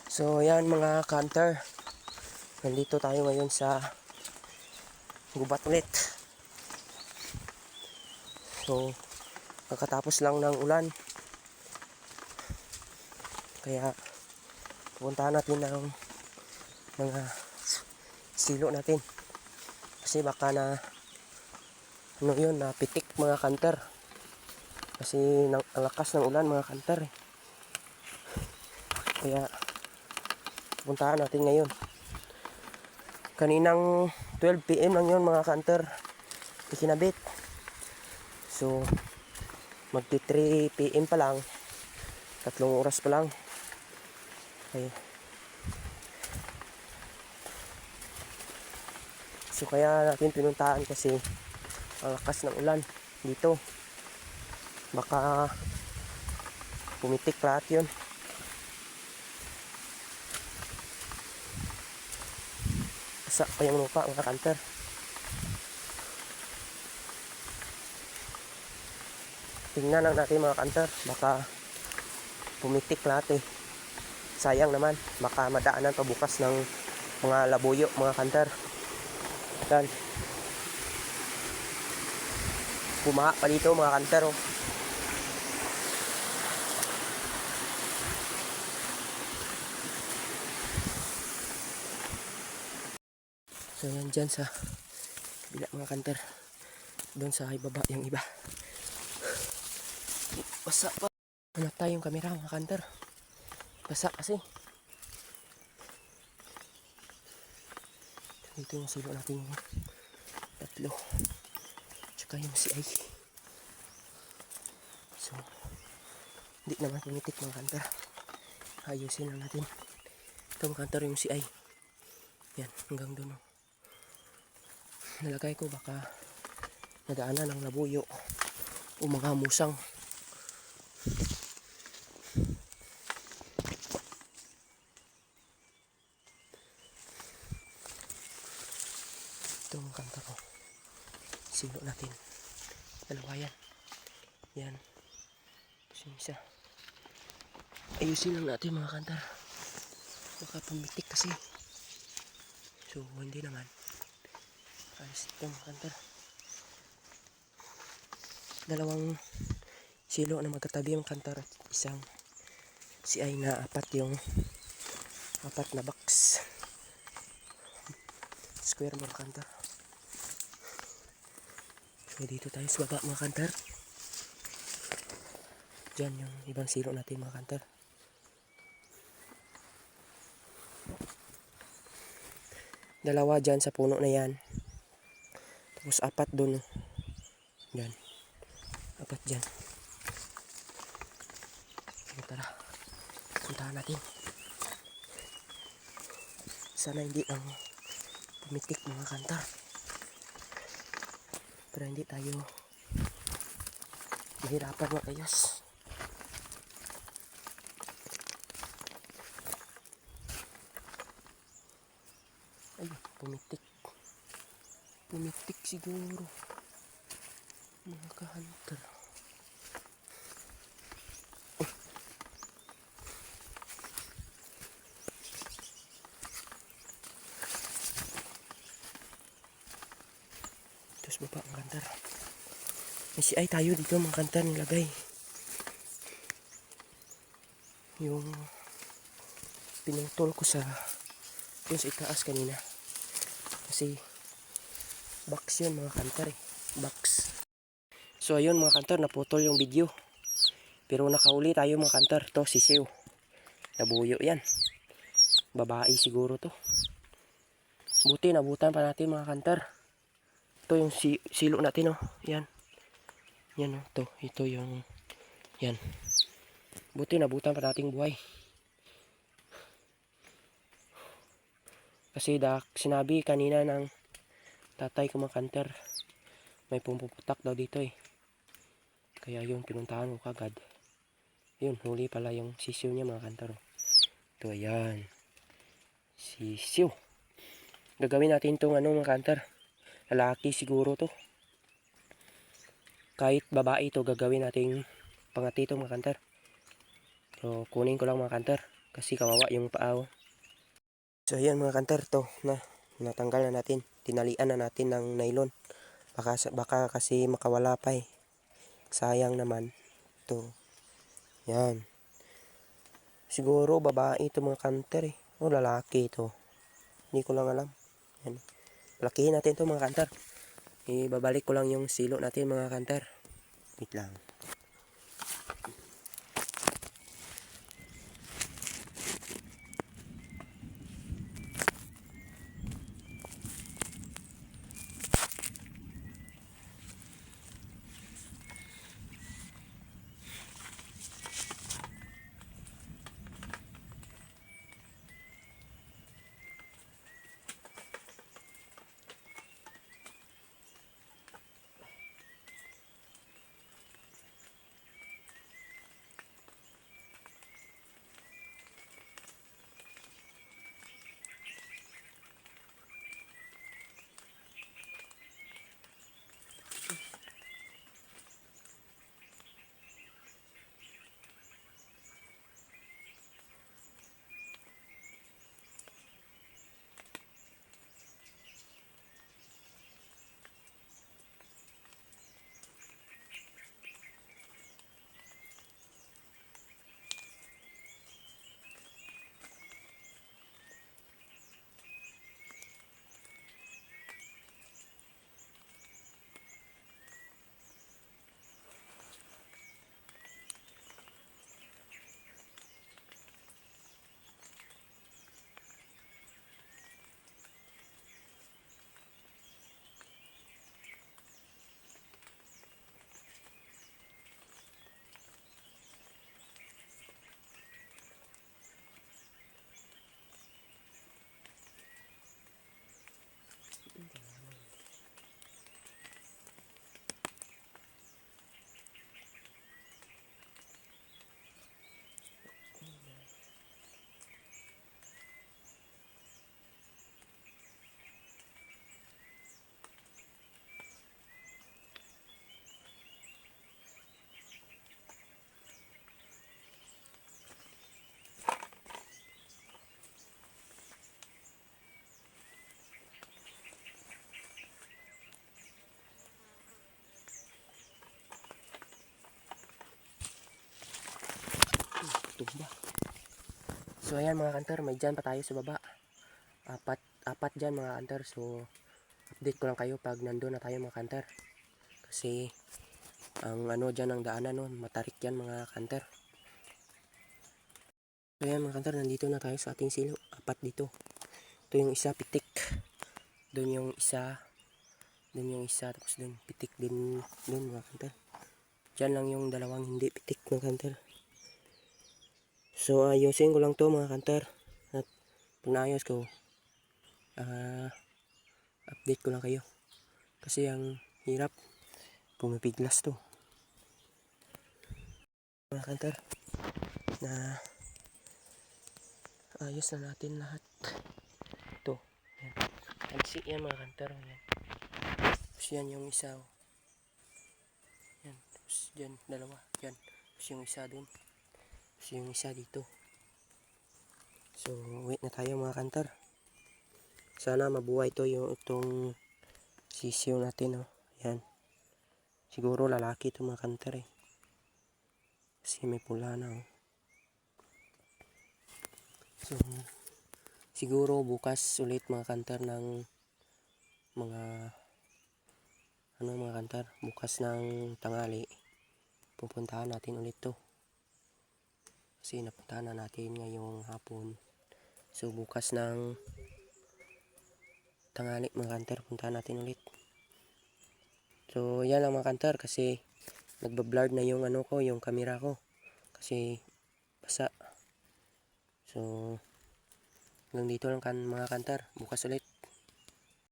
So yan mga hunter, nandito tayo ngayon sa gubat ulit. So kakatapos lang ng ulan, kaya pupuntahan natin ng mga silo natin kasi baka na ano yun, na pitik mga hunter kasi ang lakas ng ulan mga hunter eh. Kaya puntahan natin ngayon. Kaninang 12 PM lang yun mga hunter ikinabit. So magti 3 PM pa lang, 3 oras pa lang. Okay. So kaya natin pinuntahan kasi ang lakas ng ulan dito, baka pumitik lahat yun. Basa pa yung lupa mga hunter. Tingnan lang natin mga hunter, baka pumitik lahat eh. Sayang naman, baka madaanan pa bukas ng mga labuyo mga hunter. Yan, pumaha pa dito mga hunter oh. So yan dyan sa bila mga hunter, doon sa ibaba yung iba. Basa pa. Hanap tayong kamera mga hunter, basa kasi. Dito yung silo natin yung tatlo, tsaka yung CI. So hindi naman pumitik mga hunter, ayusin lang natin. Ito mga hunter yung CI, yan hanggang doon oh. Nalagay ko baka nadaanan ng labuyo o mga musang. Ito ang kanta ko, silo natin, dalawa yan. Yan, isa. Ayusin lang natin mga kantar, baka pumitik kasi. So hindi naman, ayos ito mga kantar. Dalawang silo na magkatabi yung kantar at isang CI na apat na box square mga kantar. So dito tayo sa baba mga kantar, dyan yung ibang silo natin mga kantar. Dalawa dyan sa puno na yan, tapos apat dun dyan, apat dyan. So, tara, puntahan natin. Sana hindi lang pumitik mga kantar, para hindi tayo mahirapan makayos. Ay, pumitik siguro mga ka-hunter. Tapos baba mga kantar, may CI tayo dito mga kantar nilagay. Yung pinutol ko sa yung sa itaas kanina kasi box yun mga kantar eh, box. So ayun mga kantar, naputol yung video pero nakauli tayo mga kantar. To sisiw, nabuyo yan, babae siguro to. Buti nabutan pa natin mga kantar. Ito yung silo natin oh, yan yan oh, ito yung yan, buti nabutan pa nating buhay. Kasi sinabi kanina ng tatay ko mga kantar, may pumuputak daw dito eh, kaya yung pinuntahan ko kagad. Yun, huli pala yung sisiw niya mga kantar. Ito, ayan, sisiw. Gagawin natin itong ano mga kantar, lalaki siguro to. Kahit babae to, gagawin natin pangatito mga kantar. So kunin ko lang mga kantar. Kasi kawawa yung paa. So ayan mga kanter, to na natanggal na natin. Tinalian na natin ng nylon. Baka kasi makawala pa eh. Sayang naman. To. Yan. Siguro babae ito mga kanter eh. O lalaki ito. Hindi ko lang alam. Yan. Lakihin natin to mga kanter. Ibabalik ko lang yung silo natin mga kanter. Wait lang. Tumba. So ayan mga kanter, may dyan pa tayo sa baba. Apat dyan mga kanter. So update ko lang kayo pag nandun na tayo mga kanter. Kasi ang ano dyan ang daanan no, matarik dyan mga kanter. So ayan mga kanter, nandito na tayo sa ating silo. Apat dito. Ito yung isa pitik. Doon yung isa. Doon yung isa. Tapos doon pitik din doon mga kanter. Dyan lang yung dalawang hindi pitik mga kanter. So ayusin ko lang to mga kanter. At pag naayos ko, update ko lang kayo. Kasi ang hirap, pumipiglas to. Mga kanter, na ayos na natin lahat. Ito. Yan. Pansi yan mga kanter. Yan. Tapos yan yung isa. Oh. Yan. Tapos dyan, dalawa. Yan. Tapos yung isa dun. Tapos yung isa dito. So, wait na tayo mga kanter. Sana mabuhay to yung itong sisiyo natin. Oh. Yan. Siguro lalaki ito mga kanter eh. Kasi may pula na. Oh. So, siguro bukas ulit mga kanter ng mga mga kanter. Bukas ng tangali. Pupuntahan natin ulit to. Kasi napuntahan na natin ngayong hapon. So bukas ng tanghali mga kanter, puntahan natin ulit. So yan lang mga kanter kasi nagbablurred na yung ano ko, yung camera ko. Kasi basa. So hanggang dito lang mga kanter. Bukas ulit.